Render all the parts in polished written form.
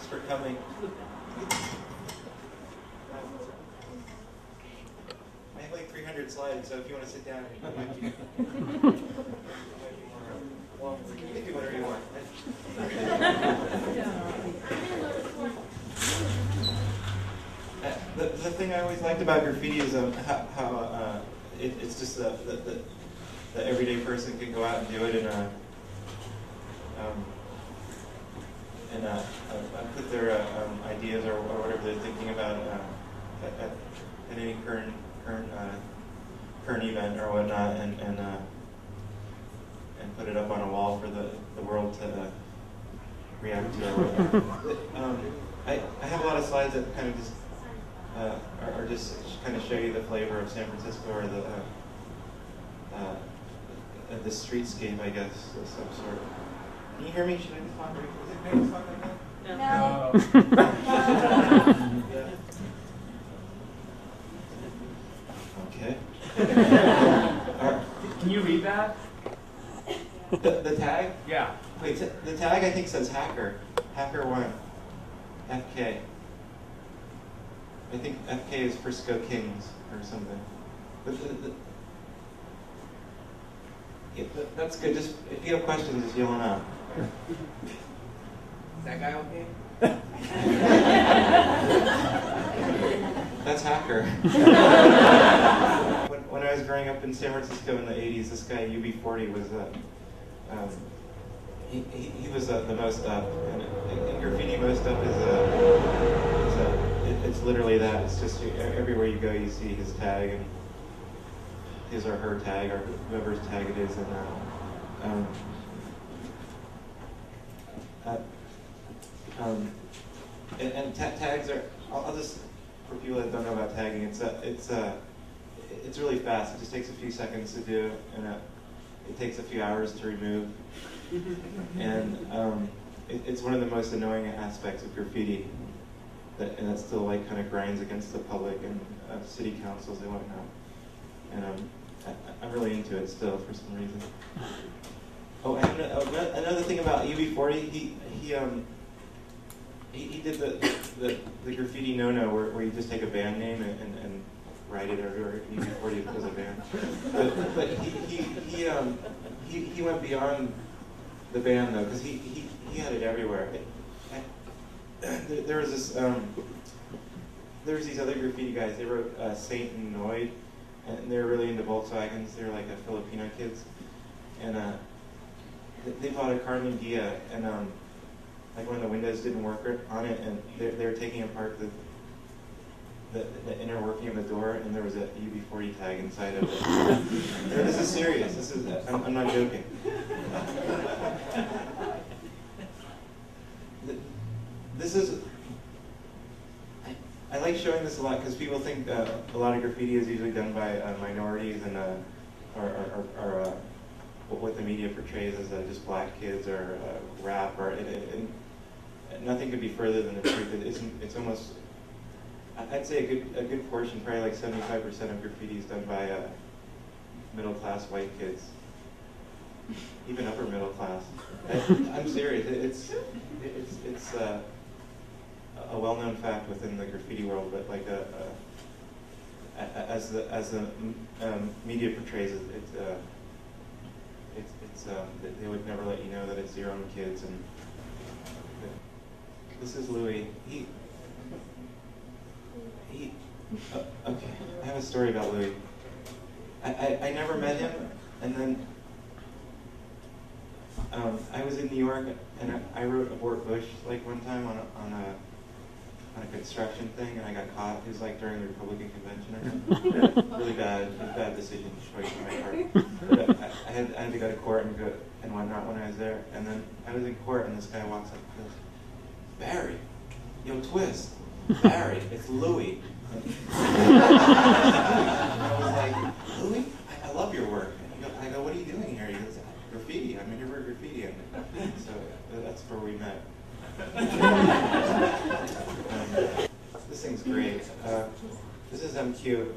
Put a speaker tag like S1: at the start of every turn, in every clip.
S1: Thanks for coming. I have like 300 slides, so if you want to sit down, it might be more. Well, you can do whatever you want. The thing I always liked about graffiti is how it's just the everyday person can go out and do it and put their ideas or whatever they're thinking about at any current event or whatnot, and put it up on a wall for the world to react to. Or whatnot. I have a lot of slides that kind of just are just kind of show you the flavor of San Francisco, or the streetscape, I guess, of some sort. Can you hear me? Should I just talk? Is it great to talk like that? No. Okay.
S2: Can you read that?
S1: The tag?
S2: Yeah.
S1: Wait, the tag I think says hacker. Hacker1. FK. I think FK is Frisco Kings or something. But that's good. Just if you have questions, just yell them out.
S3: Is that guy okay?
S1: That's hacker. when I was growing up in San Francisco in the 80s, this guy UB40 was he was the most up, and in graffiti, most up it's literally that. It's just everywhere you go, you see his tag and his or her tag or whoever's tag it is, and tags are. I'll just, for people that don't know about tagging, it's really fast. It just takes a few seconds to do, and it takes a few hours to remove. And it's one of the most annoying aspects of graffiti, and that still like kind of grinds against the public and city councils and whatnot. And I'm really into it still for some reason. Oh, and another thing about UB40, he did the graffiti no-no where you just take a band name and write it, or UB40 as a band. But he went beyond the band though, because he had it everywhere. There was this there was these other graffiti guys. They wrote Saint and Noid, and they were really into Volkswagens. They were like Filipino kids, and they bought a Carmen Ghia, and like one of the windows didn't work on it, and they were taking apart the inner working of the door, and there was a UB40 tag inside of it. This is serious. I'm not joking. This is. I like showing this a lot because people think a lot of graffiti is usually done by minorities and or what the media portrays as just black kids or rap, or and nothing could be further than the truth. It's almost, I'd say a good portion, probably like 75% of graffiti is done by middle-class white kids, even upper middle class. I'm serious. It's a well-known fact within the graffiti world, but like as the media portrays it, they would never let you know that it's their own kids. And this is Louis. Okay, I have a story about Louis. I never met him, and then I was in New York, and I wrote Abort Bush like one time on a construction thing, and I got caught. It was like during the Republican convention or something. Really bad decision choice on my part. But I had to go to court and whatnot when I was there, and then I was in court, and this guy walks up and goes, "Barry, yo, twist, Barry, it's Louis." And I was like, "Louis, I love your work." I go, "What are you doing here?" He goes, "Graffiti. I'm here for graffiti." And so that's where we met. This thing's great. This is MQ.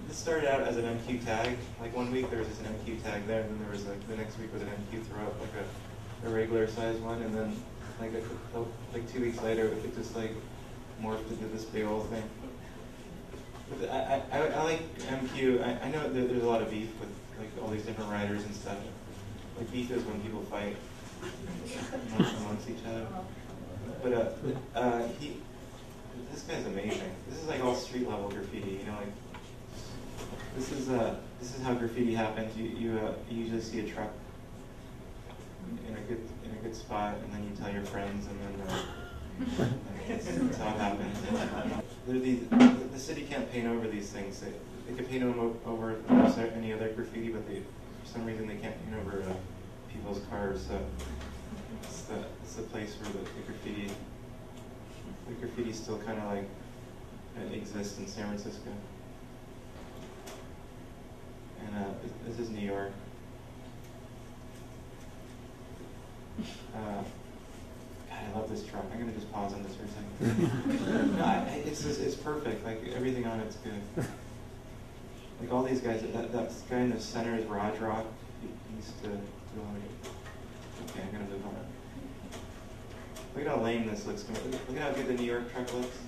S1: This started out as an MQ tag. Like one week there was just an MQ tag there, and then there was like the next week was an MQ throw up, like a regular size one, and then like 2 weeks later, it just like morphed into this big old thing. But I like MQ. I know that there's a lot of beef with like all these different writers and stuff. Like beef is when people fight amongst each other. But this guy's amazing. This is like all street level graffiti. You know, like this is how graffiti happens. You usually see a truck in a good spot, and then you tell your friends, and then that's how it happens. The city can't paint over these things. They can paint them over almost any other graffiti, but for some reason they can't paint over people's cars. So it's the place where the graffiti still kind of like exists in San Francisco. And this is New York. God, I love this truck. I'm gonna just pause on this for a second. No, it's perfect. Like everything on it's good. Like all these guys. That guy in the center is Raj Rock. He used to do all of. Okay, I'm gonna move on. Look at how lame this looks. Look at how good the New York truck looks.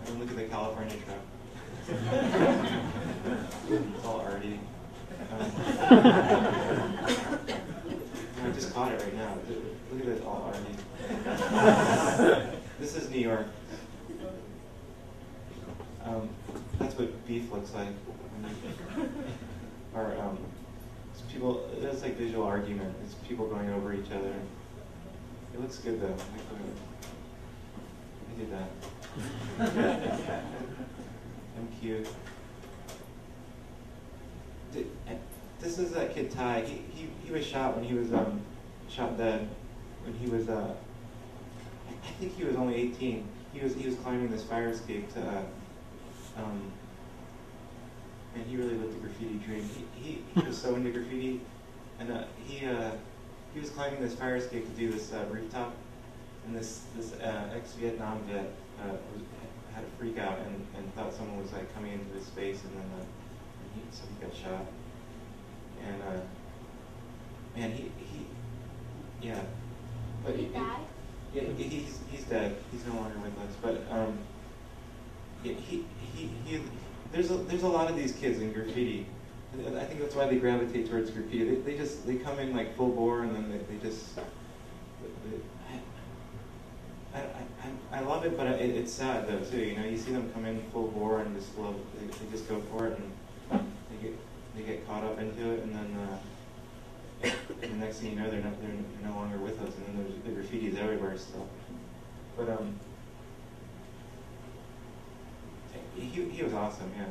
S1: And look at the California truck. It's all arty. I just caught it right now. Look at it, all arty. This is New York. That's what beef looks like. Or it's people. It's like visual argument. It's people going over each other. It looks good though. I did that. MQ. This is that kid Ty. He was shot when he was shot dead. When he was I think he was only 18. He was climbing this fire escape to and he really lived the graffiti dream. He was so into graffiti, and he was climbing this fire escape to do this rooftop, and this ex-Vietnam vet had a freak out and thought someone was like coming into his space, and then so he got shot. And he yeah. But
S2: Did he die?
S1: Yeah, he's dead. He's no longer with us. But there's a lot of these kids in graffiti. I think that's why they gravitate towards graffiti. They come in like full bore, and then they just. I love it, but it's sad though too. You know, you see them come in full bore and just love. They just go for it, and they get caught up into it, and then and the next thing you know, they're no longer with us, and then there's the graffiti's everywhere still. But he was awesome, yeah.